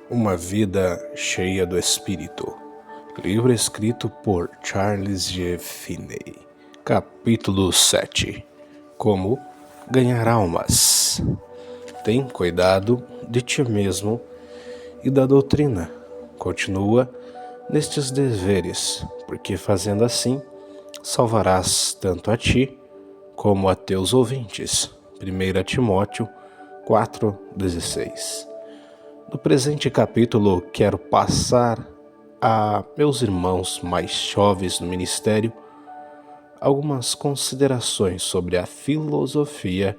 Uma vida cheia do Espírito. Livro escrito por Charles G. Finney. Capítulo 7. Como ganhar almas. Tem cuidado de ti mesmo e da doutrina. Continua nestes deveres, porque fazendo assim, salvarás tanto a ti como a teus ouvintes. 1 Timóteo 4,16. No presente capítulo, quero passar a meus irmãos mais jovens no ministério algumas considerações sobre a filosofia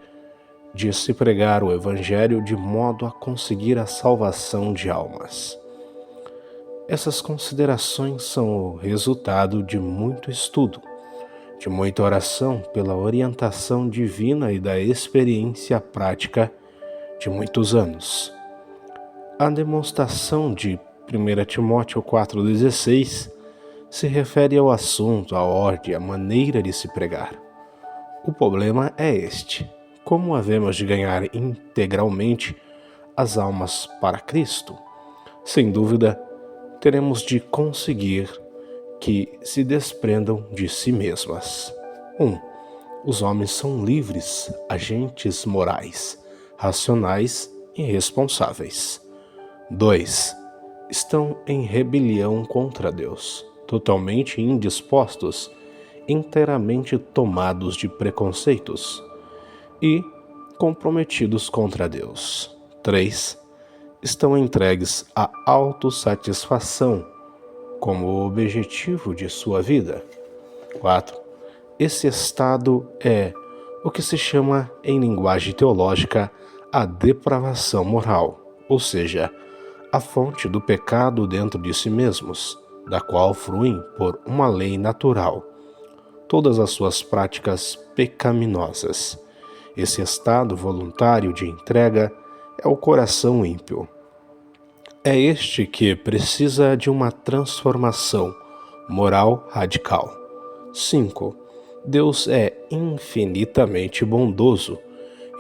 de se pregar o Evangelho de modo a conseguir a salvação de almas. Essas considerações são o resultado de muito estudo, de muita oração pela orientação divina e da experiência prática de muitos anos. A demonstração de 1 Timóteo 4,16 se refere ao assunto, à ordem, à maneira de se pregar. O problema é este: como havemos de ganhar integralmente as almas para Cristo? Sem dúvida, teremos de conseguir que se desprendam de si mesmas. 1. Os homens são livres, agentes morais, racionais e responsáveis. 2. Estão em rebelião contra Deus, totalmente indispostos, inteiramente tomados de preconceitos e comprometidos contra Deus. 3. Estão entregues à autossatisfação como objetivo de sua vida. 4. Esse estado é o que se chama, em linguagem teológica, a depravação moral, ou seja, a fonte do pecado dentro de si mesmos, da qual fluem por uma lei natural todas as suas práticas pecaminosas. Esse estado voluntário de entrega é o coração ímpio. É este que precisa de uma transformação moral radical. 5. Deus é infinitamente bondoso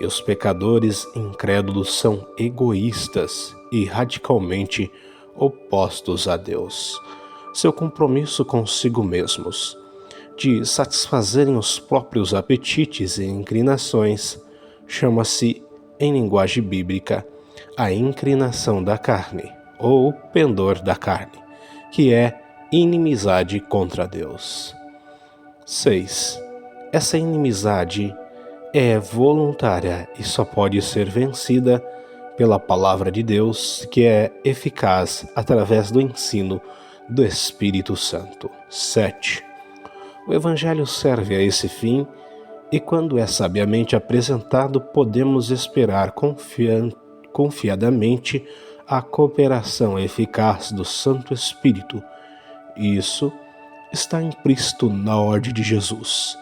e os pecadores incrédulos são egoístas e radicalmente opostos a Deus. Seu compromisso consigo mesmos, de satisfazerem os próprios apetites e inclinações, chama-se, em linguagem bíblica, a inclinação da carne, ou pendor da carne, que é inimizade contra Deus. 6. Essa inimizade é voluntária e só pode ser vencida pela palavra de Deus, que é eficaz através do ensino do Espírito Santo. 7. O Evangelho serve a esse fim e, quando é sabiamente apresentado, podemos esperar confiadamente a cooperação eficaz do Santo Espírito. Isso está implícito na ordem de Jesus.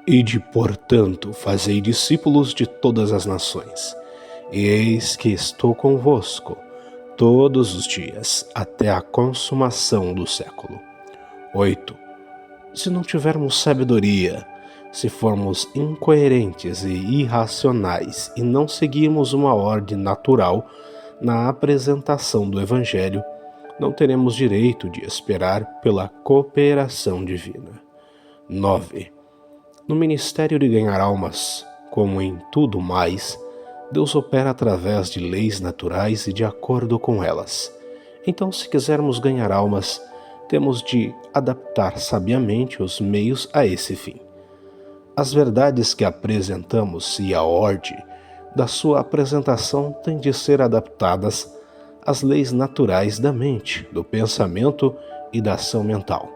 Ide, portanto, fazei discípulos de todas as nações. E eis que estou convosco todos os dias, até a consumação do século. 8. Se não tivermos sabedoria, se formos incoerentes e irracionais e não seguirmos uma ordem natural na apresentação do Evangelho, não teremos direito de esperar pela cooperação divina. 9. No ministério de ganhar almas, como em tudo mais, Deus opera através de leis naturais e de acordo com elas. Então, se quisermos ganhar almas, temos de adaptar sabiamente os meios a esse fim. As verdades que apresentamos e a ordem da sua apresentação têm de ser adaptadas às leis naturais da mente, do pensamento e da ação mental.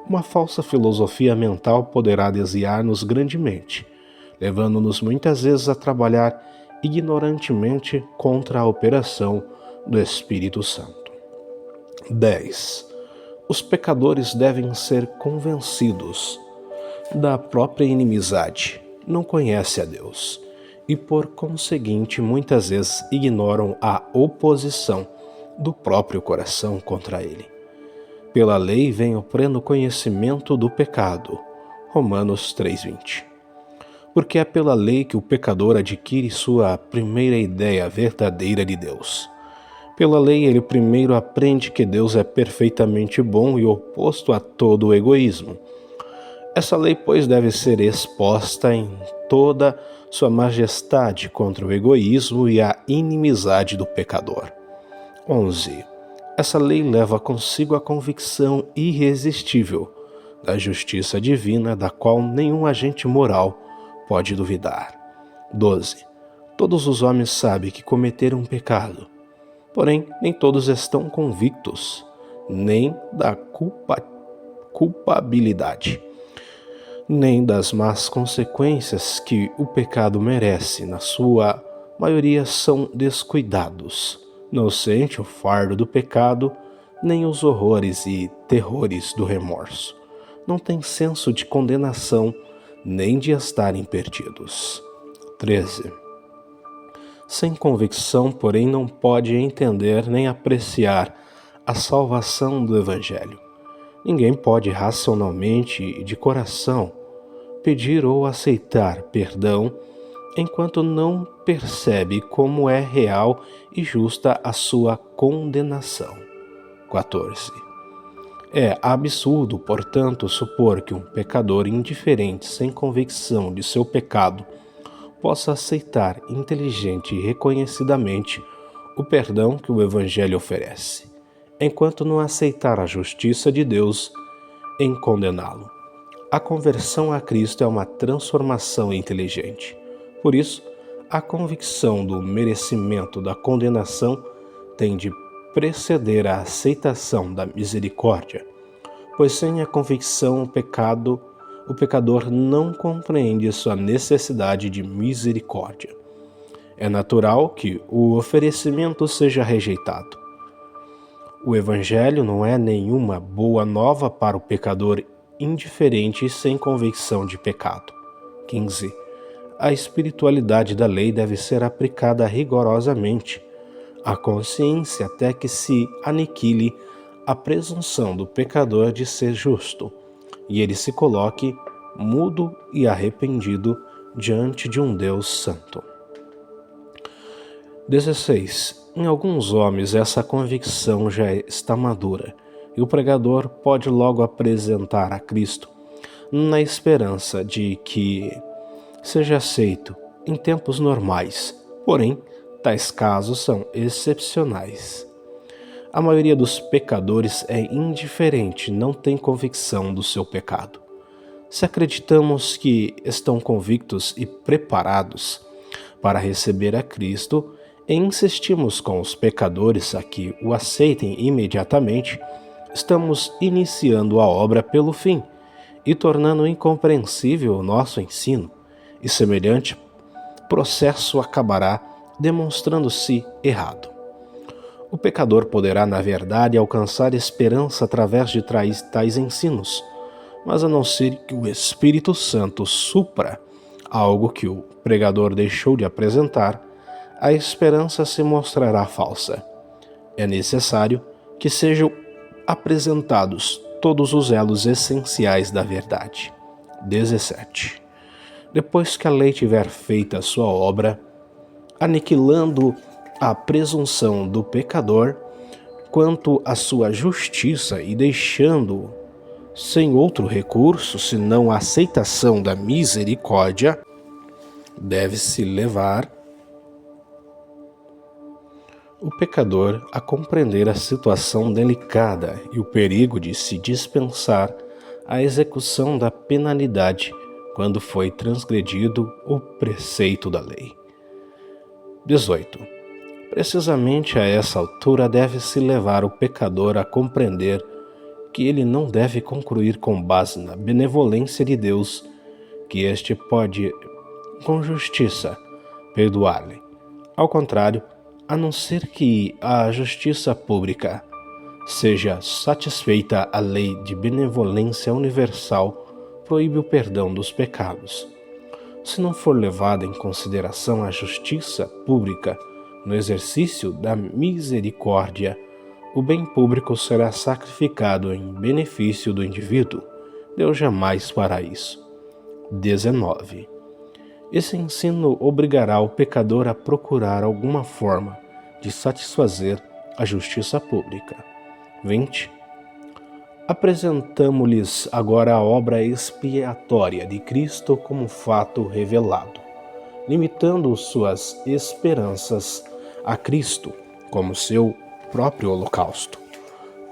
Uma falsa filosofia mental poderá desviar-nos grandemente, levando-nos muitas vezes a trabalhar ignorantemente contra a operação do Espírito Santo. 10. Os pecadores devem ser convencidos da própria inimizade. Não conhecem a Deus e, por conseguinte, muitas vezes ignoram a oposição do próprio coração contra ele. Pela lei vem o pleno conhecimento do pecado. Romanos 3,20. Porque é pela lei que o pecador adquire sua primeira ideia verdadeira de Deus. Pela lei, ele primeiro aprende que Deus é perfeitamente bom e oposto a todo o egoísmo. Essa lei, pois, deve ser exposta em toda sua majestade contra o egoísmo e a inimizade do pecador. 11. Essa lei leva consigo a convicção irresistível da justiça divina, da qual nenhum agente moral pode duvidar. 12. Todos os homens sabem que cometeram um pecado, porém nem todos estão convictos, nem da culpabilidade, nem das más consequências que o pecado merece. Na sua maioria são descuidados. Não sente o fardo do pecado, nem os horrores e terrores do remorso. Não tem senso de condenação, nem de estarem perdidos. 13. Sem convicção, porém, não pode entender nem apreciar a salvação do Evangelho. Ninguém pode racionalmente e de coração pedir ou aceitar perdão enquanto não percebe como é real e justa a sua condenação. 14. É absurdo, portanto, supor que um pecador indiferente, sem convicção de seu pecado, possa aceitar inteligente e reconhecidamente o perdão que o Evangelho oferece, enquanto não aceitar a justiça de Deus em condená-lo. A conversão a Cristo é uma transformação inteligente. Por isso, a convicção do merecimento da condenação tem de preceder a aceitação da misericórdia, pois sem a convicção o pecador não compreende sua necessidade de misericórdia. É natural que o oferecimento seja rejeitado. O Evangelho não é nenhuma boa nova para o pecador indiferente e sem convicção de pecado. 15. A espiritualidade da lei deve ser aplicada rigorosamente à consciência até que se aniquile a presunção do pecador de ser justo e ele se coloque mudo e arrependido diante de um Deus santo. 16. Em alguns homens essa convicção já está madura e o pregador pode logo apresentar a Cristo na esperança de que seja aceito em tempos normais, porém, tais casos são excepcionais. A maioria dos pecadores é indiferente, não tem convicção do seu pecado. Se acreditamos que estão convictos e preparados para receber a Cristo e insistimos com os pecadores a que o aceitem imediatamente, estamos iniciando a obra pelo fim e tornando incompreensível o nosso ensino, e semelhante processo acabará demonstrando-se errado. O pecador poderá, na verdade, alcançar esperança através de tais ensinos, mas a não ser que o Espírito Santo supra algo que o pregador deixou de apresentar, a esperança se mostrará falsa. É necessário que sejam apresentados todos os elos essenciais da verdade. 17. Depois que a lei tiver feito a sua obra, aniquilando a presunção do pecador quanto à sua justiça e deixando-o sem outro recurso senão a aceitação da misericórdia, deve-se levar o pecador a compreender a situação delicada e o perigo de se dispensar a execução da penalidade quando foi transgredido o preceito da lei. 18. Precisamente a essa altura deve-se levar o pecador a compreender que ele não deve concluir com base na benevolência de Deus que este pode, com justiça, perdoar-lhe. Ao contrário, a não ser que a justiça pública seja satisfeita, a lei de benevolência universal proíbe o perdão dos pecados. Se não for levada em consideração a justiça pública no exercício da misericórdia, o bem público será sacrificado em benefício do indivíduo. Deus jamais fará isso. 19. Esse ensino obrigará o pecador a procurar alguma forma de satisfazer a justiça pública. 20. Apresentamo-lhes agora a obra expiatória de Cristo como fato revelado, limitando suas esperanças a Cristo como seu próprio holocausto.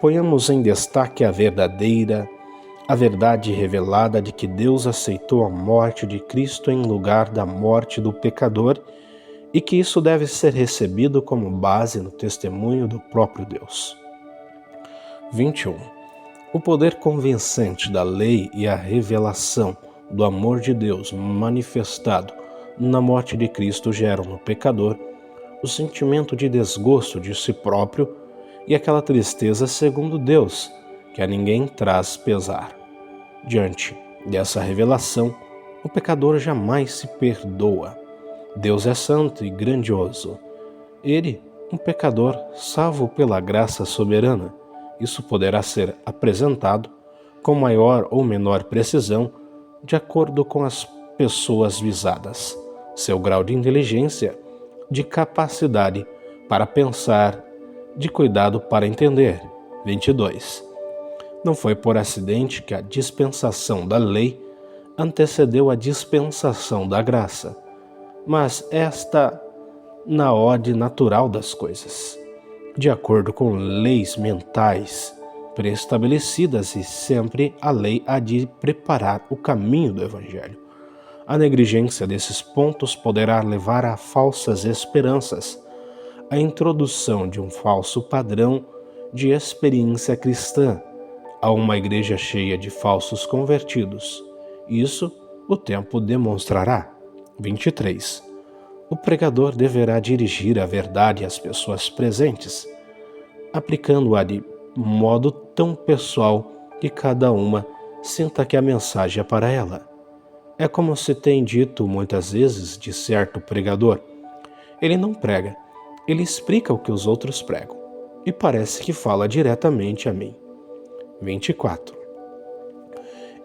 Ponhamos em destaque a verdade revelada de que Deus aceitou a morte de Cristo em lugar da morte do pecador e que isso deve ser recebido como base no testemunho do próprio Deus. 21. O poder convincente da lei e a revelação do amor de Deus manifestado na morte de Cristo geram no pecador o sentimento de desgosto de si próprio e aquela tristeza segundo Deus, que a ninguém traz pesar. Diante dessa revelação, o pecador jamais se perdoa. Deus é santo e grandioso. Ele, um pecador, salvo pela graça soberana, isso poderá ser apresentado com maior ou menor precisão de acordo com as pessoas visadas, seu grau de inteligência, de capacidade para pensar, de cuidado para entender. 22. Não foi por acidente que a dispensação da lei antecedeu a dispensação da graça, mas esta na ordem natural das coisas, de acordo com leis mentais pré-estabelecidas, e sempre a lei há de preparar o caminho do Evangelho. A negligência desses pontos poderá levar a falsas esperanças, a introdução de um falso padrão de experiência cristã, a uma igreja cheia de falsos convertidos. Isso o tempo demonstrará. 23. O pregador deverá dirigir a verdade às pessoas presentes, aplicando-a de modo tão pessoal que cada uma sinta que a mensagem é para ela. É como se tem dito muitas vezes de certo pregador: ele não prega, ele explica o que os outros pregam, e parece que fala diretamente a mim. 24.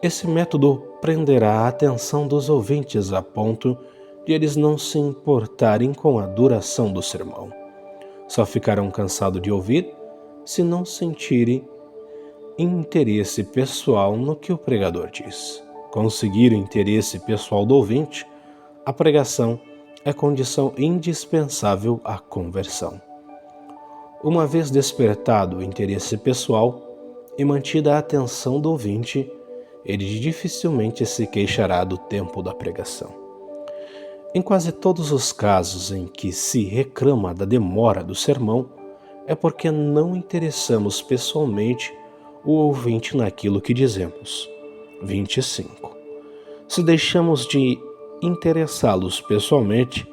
Esse método prenderá a atenção dos ouvintes a ponto de eles não se importarem com a duração do sermão. Só ficarão cansados de ouvir se não sentirem interesse pessoal no que o pregador diz. Conseguir o interesse pessoal do ouvinte, a pregação é condição indispensável à conversão. Uma vez despertado o interesse pessoal e mantida a atenção do ouvinte, ele dificilmente se queixará do tempo da pregação. Em quase todos os casos em que se reclama da demora do sermão, é porque não interessamos pessoalmente o ouvinte naquilo que dizemos. 25. Se deixamos de interessá-los pessoalmente,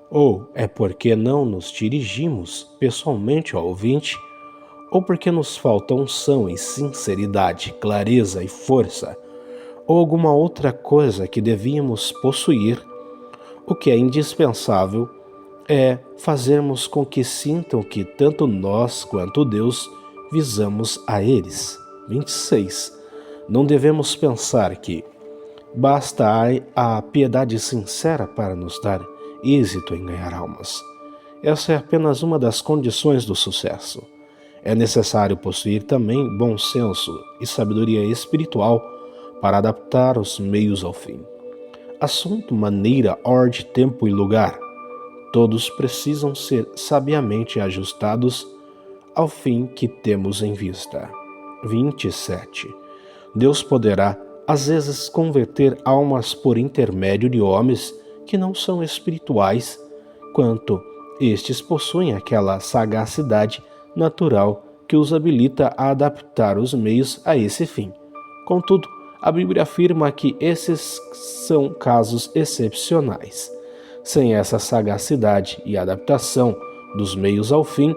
ou é porque não nos dirigimos pessoalmente ao ouvinte, ou porque nos falta unção e sinceridade, clareza e força, ou alguma outra coisa que devíamos possuir, o que é indispensável é fazermos com que sintam que tanto nós quanto Deus visamos a eles. 26. Não devemos pensar que basta a piedade sincera para nos dar êxito em ganhar almas. Essa é apenas uma das condições do sucesso. É necessário possuir também bom senso e sabedoria espiritual para adaptar os meios ao fim. Assunto, maneira, ordem, tempo e lugar. Todos precisam ser sabiamente ajustados ao fim que temos em vista. 27. Deus poderá, às vezes, converter almas por intermédio de homens que não são espirituais, quanto estes possuem aquela sagacidade natural que os habilita a adaptar os meios a esse fim. Contudo, a Bíblia afirma que esses são casos excepcionais. Sem essa sagacidade e adaptação dos meios ao fim,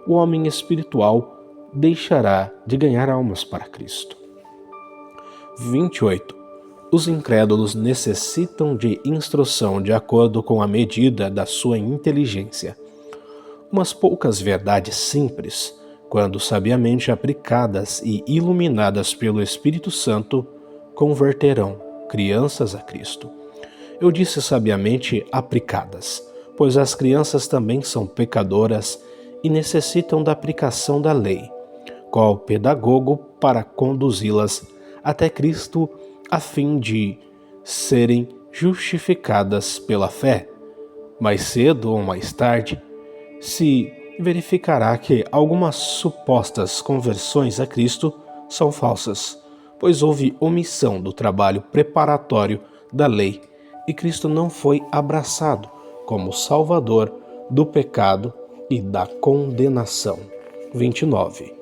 o homem espiritual deixará de ganhar almas para Cristo. 28. Os incrédulos necessitam de instrução de acordo com a medida da sua inteligência. Umas poucas verdades simples, quando sabiamente aplicadas e iluminadas pelo Espírito Santo, converterão crianças a Cristo. Eu disse sabiamente aplicadas, pois as crianças também são pecadoras e necessitam da aplicação da lei, qual pedagogo para conduzi-las até Cristo a fim de serem justificadas pela fé. Mais cedo ou mais tarde, se verificará que algumas supostas conversões a Cristo são falsas, pois houve omissão do trabalho preparatório da lei e Cristo não foi abraçado como Salvador do pecado e da condenação. 29.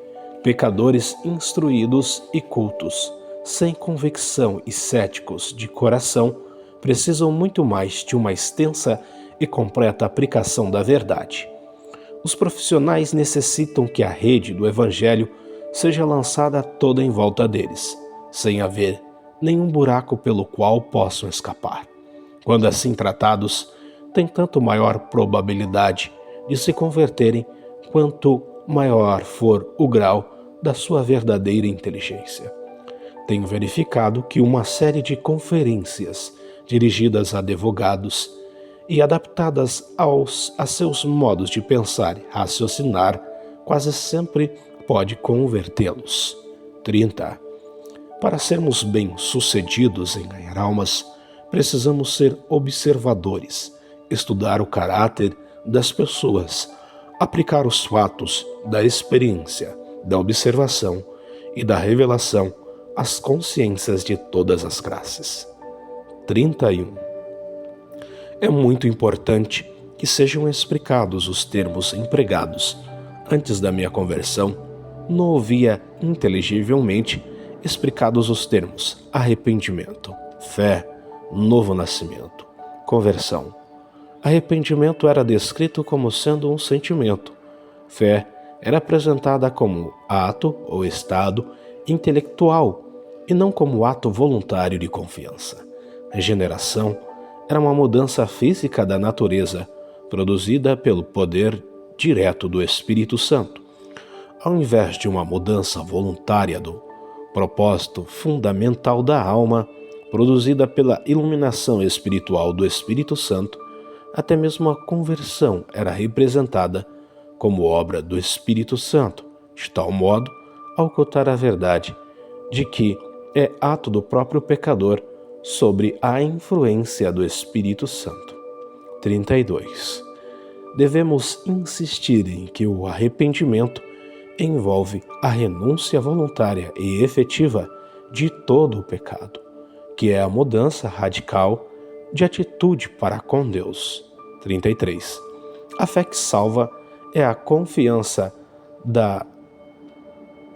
Pecadores instruídos e cultos, sem convicção e céticos de coração, precisam muito mais de uma extensa e completa aplicação da verdade. Os profissionais necessitam que a rede do Evangelho seja lançada toda em volta deles, sem haver nenhum buraco pelo qual possam escapar. Quando assim tratados, têm tanto maior probabilidade de se converterem quanto maior for o grau da sua verdadeira inteligência. Tenho verificado que uma série de conferências dirigidas a advogados e adaptadas a seus modos de pensar e raciocinar quase sempre pode convertê-los. 30. Para sermos bem-sucedidos em ganhar almas, precisamos ser observadores, estudar o caráter das pessoas, aplicar os fatos da experiência, da observação e da revelação às consciências de todas as classes. 31. É muito importante que sejam explicados os termos empregados. Antes da minha conversão, não ouvia inteligivelmente explicados os termos arrependimento, fé, novo nascimento, conversão. Arrependimento era descrito como sendo um sentimento. Fé era apresentada como ato ou estado intelectual e não como ato voluntário de confiança. Regeneração era uma mudança física da natureza, produzida pelo poder direto do Espírito Santo, ao invés de uma mudança voluntária do propósito fundamental da alma, produzida pela iluminação espiritual do Espírito Santo. Até mesmo a conversão era representada como obra do Espírito Santo, de tal modo a ocultar a verdade de que é ato do próprio pecador sobre a influência do Espírito Santo. 32. Devemos insistir em que o arrependimento envolve a renúncia voluntária e efetiva de todo o pecado, que é a mudança radical de atitude para com Deus. 33. A fé que salva é a confiança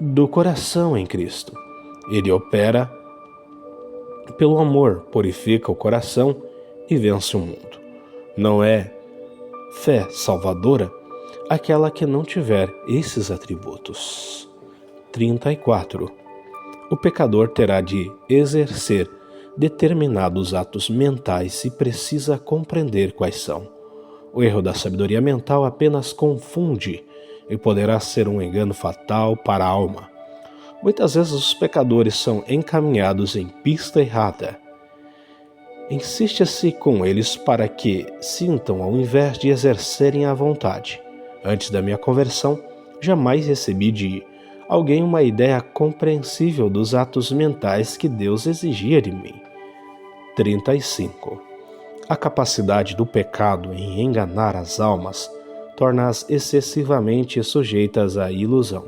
do coração em Cristo. Ele opera pelo amor, purifica o coração e vence o mundo. Não é fé salvadora aquela que não tiver esses atributos. 34. O pecador terá de exercer determinados atos mentais e precisa compreender quais são. O erro da sabedoria mental apenas confunde e poderá ser um engano fatal para a alma. Muitas vezes os pecadores são encaminhados em pista errada. Insiste-se com eles para que sintam ao invés de exercerem a vontade. Antes da minha conversão, jamais recebi de alguém uma ideia compreensível dos atos mentais que Deus exigia de mim. 35. A capacidade do pecado em enganar as almas torna-as excessivamente sujeitas à ilusão.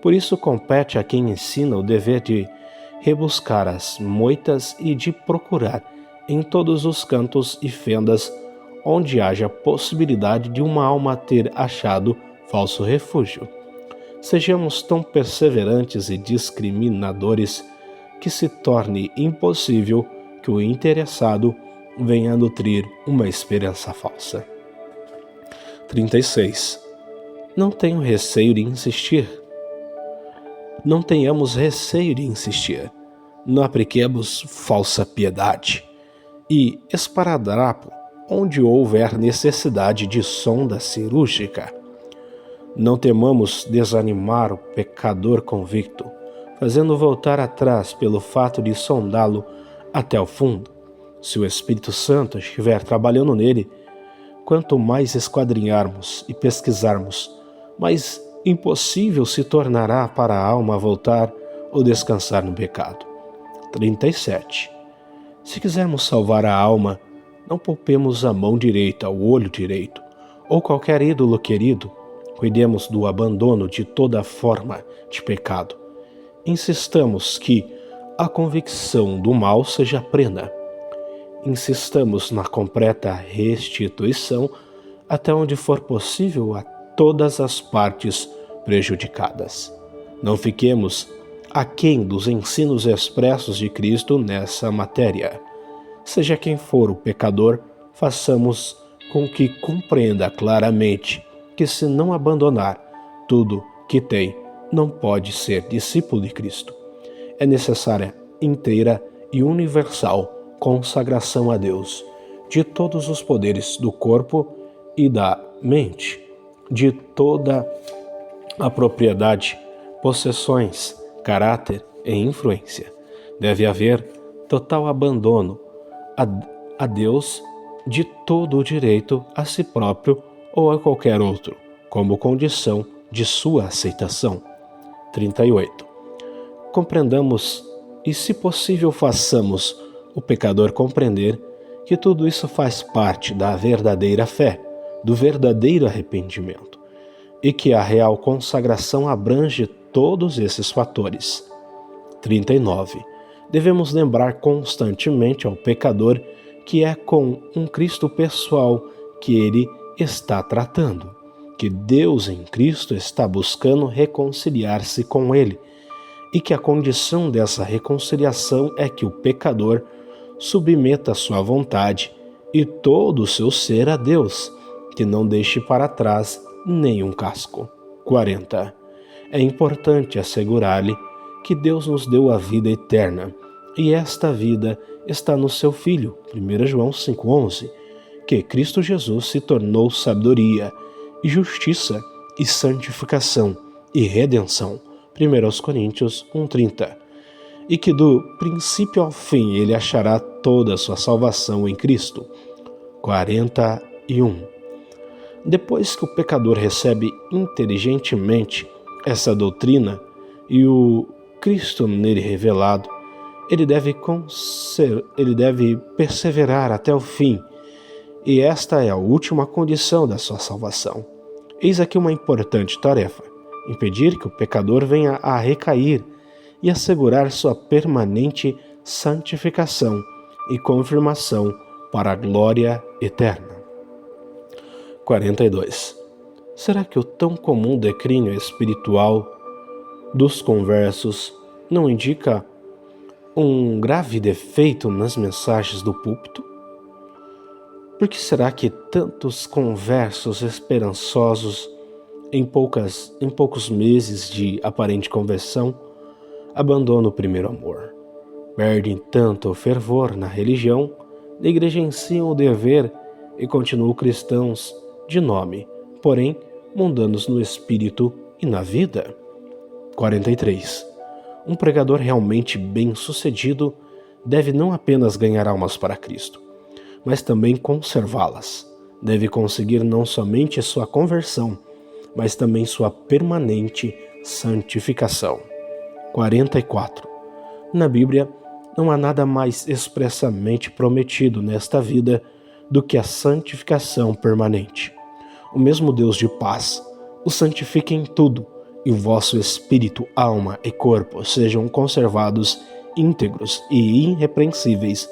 Por isso compete a quem ensina o dever de rebuscar as moitas e de procurar em todos os cantos e fendas onde haja possibilidade de uma alma ter achado falso refúgio. Sejamos tão perseverantes e discriminadores que se torne impossível que o interessado venha a nutrir uma esperança falsa. 36. Não tenho receio de insistir. Não tenhamos receio de insistir. Não apliquemos falsa piedade e esparadrapo onde houver necessidade de sonda cirúrgica. Não temamos desanimar o pecador convicto, fazendo voltar atrás pelo fato de sondá-lo até o fundo. Se o Espírito Santo estiver trabalhando nele, quanto mais esquadrinharmos e pesquisarmos, mas impossível se tornará para a alma voltar ou descansar no pecado. 37. Se quisermos salvar a alma, não poupemos a mão direita, o olho direito, ou qualquer ídolo querido. Cuidemos do abandono de toda forma de pecado. Insistamos que a convicção do mal seja plena. Insistamos na completa restituição até onde for possível a todas as partes prejudicadas. Não fiquemos aquém dos ensinos expressos de Cristo nessa matéria. Seja quem for o pecador, façamos com que compreenda claramente que, se não abandonar tudo que tem, não pode ser discípulo de Cristo. É necessária inteira e universal consagração a Deus de todos os poderes do corpo e da mente, de toda a propriedade, possessões, caráter e influência. Deve haver total abandono a Deus de todo o direito a si próprio ou a qualquer outro, como condição de sua aceitação. 38. Compreendamos e, se possível, façamos o pecador compreender que tudo isso faz parte da verdadeira fé, do verdadeiro arrependimento, e que a real consagração abrange todos esses fatores. 39. Devemos lembrar constantemente ao pecador que é com um Cristo pessoal que ele está tratando, que Deus em Cristo está buscando reconciliar-se com ele, e que a condição dessa reconciliação é que o pecador submeta sua vontade e todo o seu ser a Deus, que não deixe para trás nenhum casco. 40. É importante assegurar-lhe que Deus nos deu a vida eterna, e esta vida está no seu Filho, 1 João 5,11, que Cristo Jesus se tornou sabedoria, e justiça, e santificação, e redenção, 1 Coríntios 1,30, e que do princípio ao fim ele achará toda a sua salvação em Cristo. 41. Depois que o pecador recebe inteligentemente essa doutrina e o Cristo nele revelado, ele deve perseverar até o fim, e esta é a última condição da sua salvação. Eis aqui uma importante tarefa: impedir que o pecador venha a recair e assegurar sua permanente santificação e confirmação para a glória eterna. 42. Será que o tão comum declínio espiritual dos conversos não indica um grave defeito nas mensagens do púlpito? Por que será que tantos conversos esperançosos em poucos meses de aparente conversão abandonam o primeiro amor? Perdem tanto fervor na religião, negligenciam o dever e continuam cristãos de nome, porém mundanos no espírito e na vida. 43. Um pregador realmente bem-sucedido deve não apenas ganhar almas para Cristo, mas também conservá-las. Deve conseguir não somente sua conversão, mas também sua permanente santificação. 44. Na Bíblia, não há nada mais expressamente prometido nesta vida do que a santificação permanente. O mesmo Deus de paz o santifique em tudo, e o vosso espírito, alma e corpo sejam conservados íntegros e irrepreensíveis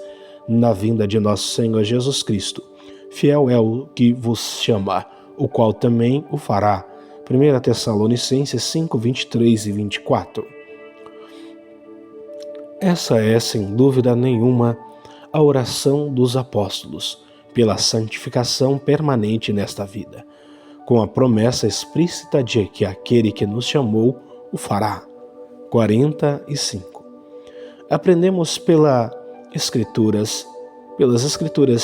na vinda de nosso Senhor Jesus Cristo. Fiel é o que vos chama, o qual também o fará. 1 Tessalonicenses 5, 23 e 24. Essa é, sem dúvida nenhuma, a oração dos apóstolos pela santificação permanente nesta vida, com a promessa explícita de que aquele que nos chamou o fará. 45. Aprendemos pelas Escrituras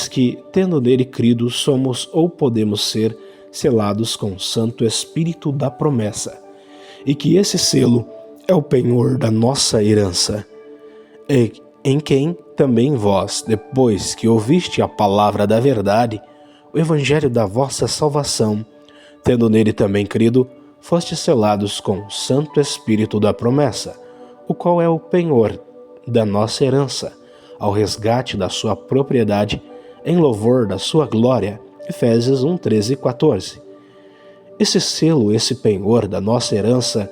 que, tendo nele crido, somos ou podemos ser selados com o Santo Espírito da promessa, e que esse selo é o penhor da nossa herança, e em quem também vós, depois que ouviste a palavra da verdade, o evangelho da vossa salvação, tendo nele também crido, fostes selados com o Santo Espírito da promessa, o qual é o penhor da nossa herança, ao resgate da sua propriedade, em louvor da sua glória. Efésios 1, 13 e 14. Esse selo, esse penhor da nossa herança,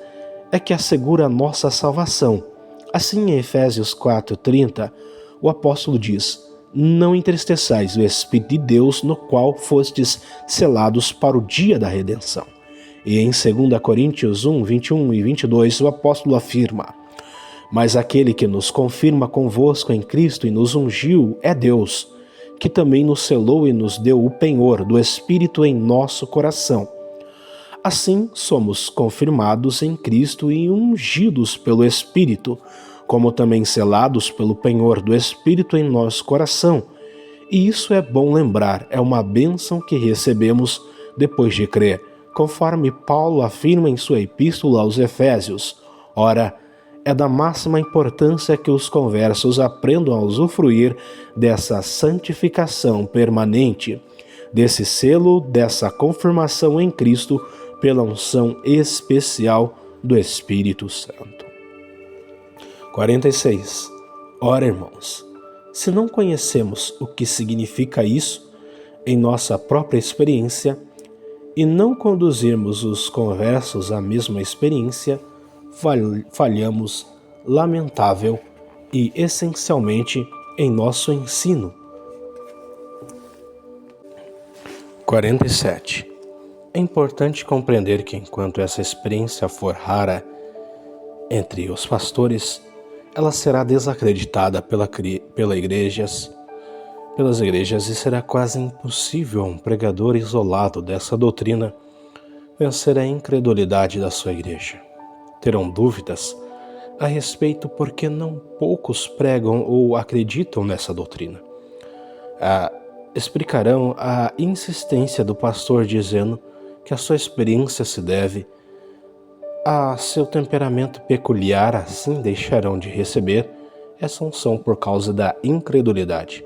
é que assegura a nossa salvação. Assim, em Efésios 4:30, o apóstolo diz: não entristeçais o Espírito de Deus, no qual fostes selados para o dia da redenção. E em 2 Coríntios 1, 21 e 22, o apóstolo afirma: mas aquele que nos confirma convosco em Cristo e nos ungiu é Deus, que também nos selou e nos deu o penhor do Espírito em nosso coração. Assim, somos confirmados em Cristo e ungidos pelo Espírito, como também selados pelo penhor do Espírito em nosso coração. E isso é bom lembrar, é uma bênção que recebemos depois de crer, conforme Paulo afirma em sua epístola aos Efésios. Ora, é da máxima importância que os conversos aprendam a usufruir dessa santificação permanente, desse selo, dessa confirmação em Cristo pela unção especial do Espírito Santo. 46. Ora, irmãos, se não conhecemos o que significa isso em nossa própria experiência e não conduzirmos os conversos à mesma experiência, falhamos lamentável e essencialmente em nosso ensino. 47. É importante compreender que enquanto essa experiência for rara entre os pastores, ela será desacreditada pelas igrejas e será quase impossível a um pregador isolado dessa doutrina vencer a incredulidade da sua igreja. Terão dúvidas a respeito porque não poucos pregam ou acreditam nessa doutrina. Explicarão a insistência do pastor dizendo que a sua experiência se deve a seu temperamento peculiar, assim deixarão de receber essa unção por causa da incredulidade.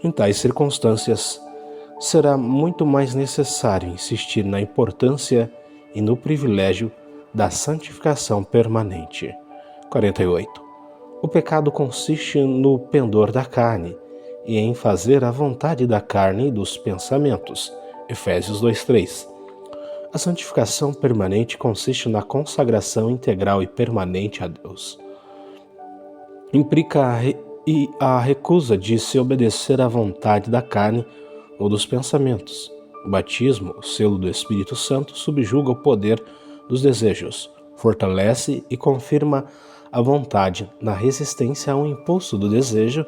Em tais circunstâncias, será muito mais necessário insistir na importância e no privilégio da santificação permanente. 48. O pecado consiste no pendor da carne e em fazer a vontade da carne e dos pensamentos. Efésios 2:3. A santificação permanente consiste na consagração integral e permanente a Deus. Implica a recusa de se obedecer à vontade da carne ou dos pensamentos. O batismo, o selo do Espírito Santo, subjuga o poder dos desejos, fortalece e confirma a vontade na resistência ao impulso do desejo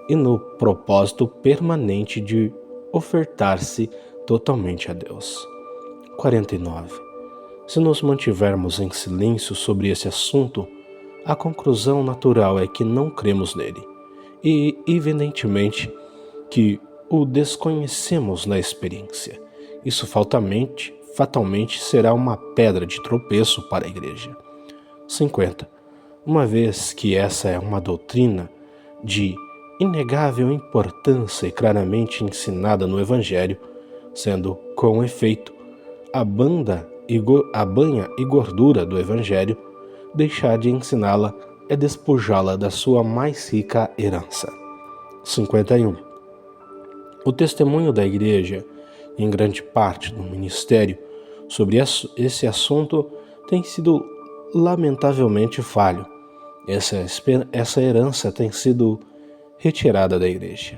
e no propósito permanente de ofertar-se totalmente a Deus. 49. Se nos mantivermos em silêncio sobre esse assunto, a conclusão natural é que não cremos nele e, evidentemente, que o desconhecemos na experiência. Isso fatalmente será uma pedra de tropeço para a igreja. 50. Uma vez que essa é uma doutrina de inegável importância e claramente ensinada no Evangelho, sendo, com efeito, a banha e gordura do Evangelho, deixar de ensiná-la é despojá-la da sua mais rica herança. 51. O testemunho da Igreja, em grande parte do ministério, sobre esse assunto tem sido lamentavelmente falho. Essa herança tem sido retirada da Igreja.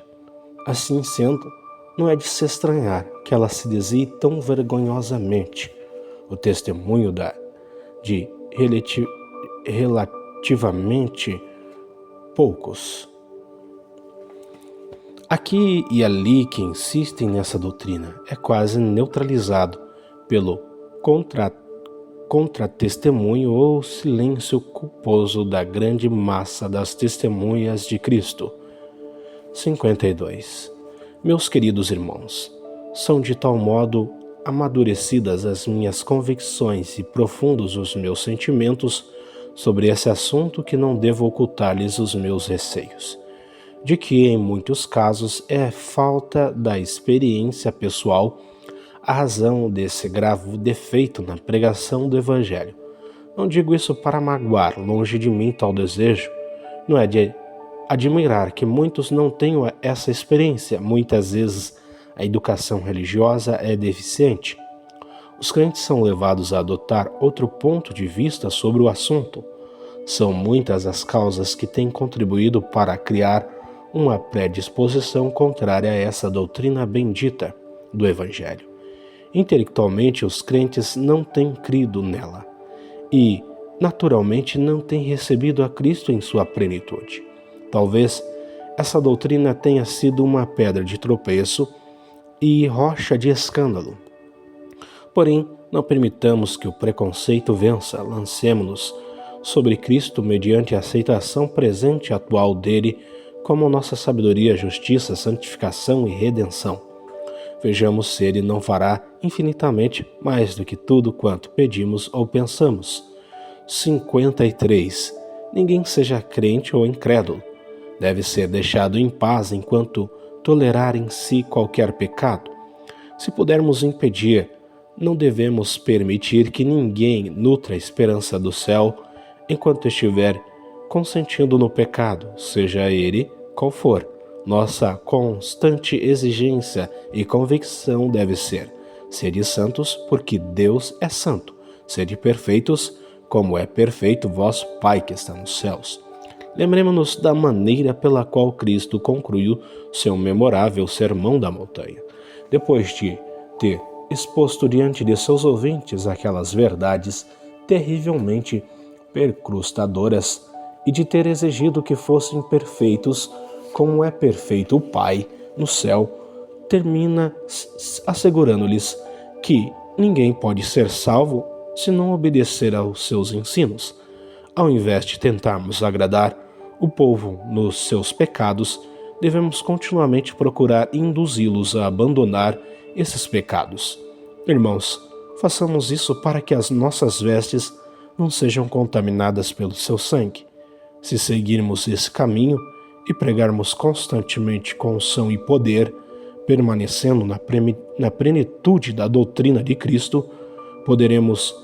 Assim sendo, não é de se estranhar que ela se desvie tão vergonhosamente. O testemunho de relativamente poucos aqui e ali que insistem nessa doutrina é quase neutralizado pelo contra-testemunho ou silêncio culposo da grande massa das testemunhas de Cristo. 52. Meus queridos irmãos, são de tal modo amadurecidas as minhas convicções e profundos os meus sentimentos sobre esse assunto que não devo ocultar-lhes os meus receios, de que em muitos casos é falta da experiência pessoal a razão desse grave defeito na pregação do Evangelho. Não digo isso para magoar, longe de mim tal desejo. Não é de admirar que muitos não tenham essa experiência. Muitas vezes a educação religiosa é deficiente. Os crentes são levados a adotar outro ponto de vista sobre o assunto. São muitas as causas que têm contribuído para criar uma predisposição contrária a essa doutrina bendita do Evangelho. Intelectualmente, os crentes não têm crido nela e, naturalmente, não têm recebido a Cristo em sua plenitude. Talvez essa doutrina tenha sido uma pedra de tropeço e rocha de escândalo. Porém, não permitamos que o preconceito vença, lancemo-nos sobre Cristo mediante a aceitação presente e atual dele como nossa sabedoria, justiça, santificação e redenção. Vejamos se ele não fará infinitamente mais do que tudo quanto pedimos ou pensamos. 53. Ninguém seja crente ou incrédulo. Deve ser deixado em paz enquanto tolerar em si qualquer pecado. Se pudermos impedir, não devemos permitir que ninguém nutra a esperança do céu enquanto estiver consentindo no pecado, seja ele qual for. Nossa constante exigência e convicção deve ser: sede santos, porque Deus é santo. Sede perfeitos, como é perfeito vosso Pai que está nos céus. Lembremos-nos da maneira pela qual Cristo concluiu seu memorável Sermão da Montanha. Depois de ter exposto diante de seus ouvintes aquelas verdades terrivelmente percrustadoras e de ter exigido que fossem perfeitos como é perfeito o Pai no céu, termina assegurando-lhes que ninguém pode ser salvo se não obedecer aos seus ensinos. Ao invés de tentarmos agradar o povo nos seus pecados, devemos continuamente procurar induzi-los a abandonar esses pecados. Irmãos, façamos isso para que as nossas vestes não sejam contaminadas pelo seu sangue. Se seguirmos esse caminho e pregarmos constantemente com unção e poder, permanecendo na plenitude da doutrina de Cristo, poderemos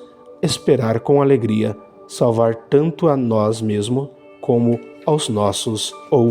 esperar com alegria salvar tanto a nós mesmos como aos nossos ouvintes.